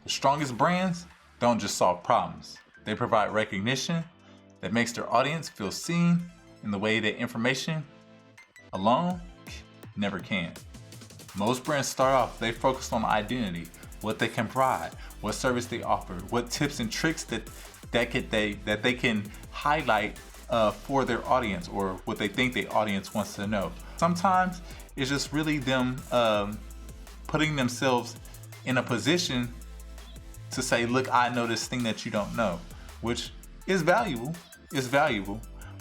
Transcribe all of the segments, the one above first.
The strongest brands don't just solve problems. They provide recognition that makes their audience feel seen in the way that information alone never can. Most brands start off, they focus on identity, what they can provide, what service they offer, what tips and tricks that they can highlight for their audience, or what they think the audience wants to know. Sometimes it's just really them putting themselves in a position to say, look, I know this thing that you don't know, which is valuable. It's valuable.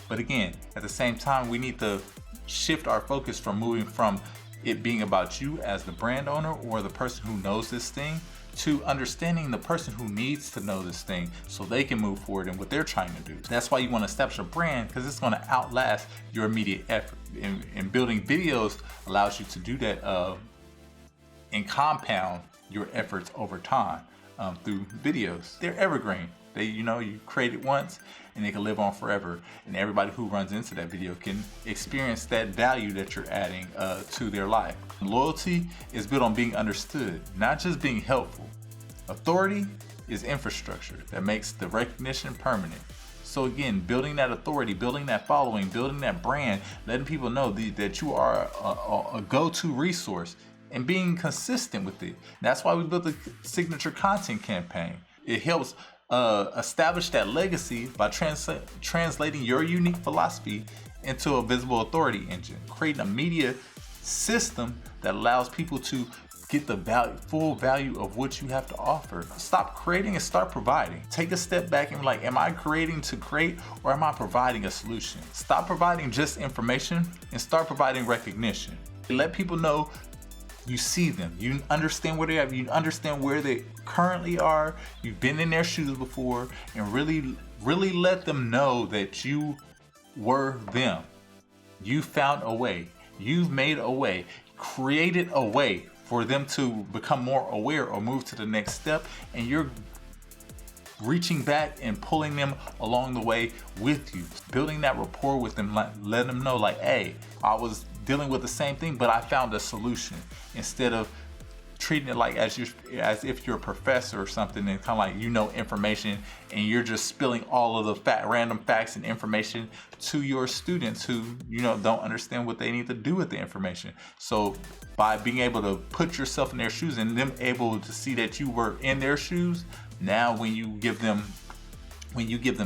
But again, at the same time, we need to shift our focus from moving from it being about you as the brand owner or the person who knows this thing to understanding the person who needs to know this thing so they can move forward in what they're trying to do. That's why you want to establish a brand, because it's going to outlast your immediate effort. And building videos allows you to do that and compound your efforts over time through videos. They're evergreen. You create it once and they can live on forever, and everybody who runs into that video can experience that value that you're adding to their life. Loyalty is built on being understood, not just being helpful. Authority is infrastructure that makes the recognition permanent. So again, building that authority, building that following, building that brand, letting people know that you are a go-to resource, and being consistent with it. That's why we built the signature content campaign. It helps establish that legacy by translating your unique philosophy into a visible authority engine, creating a media system that allows people to get the full value of what you have to offer. Stop creating and start providing. Take a step back and be like, am I creating to create, or am I providing a solution? Stop providing just information and start providing recognition. Let people know you see them, you understand where they are, you understand where they currently are, you've been in their shoes before, and really let them know that you were them. You found a way, you've made a way, created a way for them to become more aware or move to the next step, and you're reaching back and pulling them along the way with you, building that rapport with them, letting them know like, hey, I was dealing with the same thing, but I found a solution, instead of treating it like as if you're a professor or something, and kind of like information and you're just spilling all of the random facts and information to your students who don't understand what they need to do with the information. So by being able to put yourself in their shoes and them able to see that you were in their shoes, now when you give them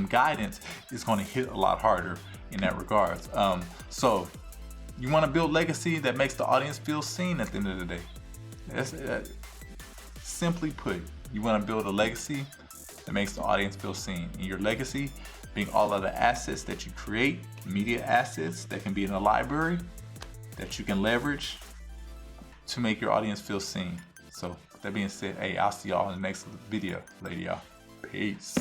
guidance, it's going to hit a lot harder in that regards. So you want to build legacy that makes the audience feel seen at the end of the day. That's simply put, you want to build a legacy that makes the audience feel seen. And your legacy being all of the assets that you create, media assets that can be in a library that you can leverage to make your audience feel seen. So that being said, hey, I'll see y'all in the next video. Later, y'all. Peace.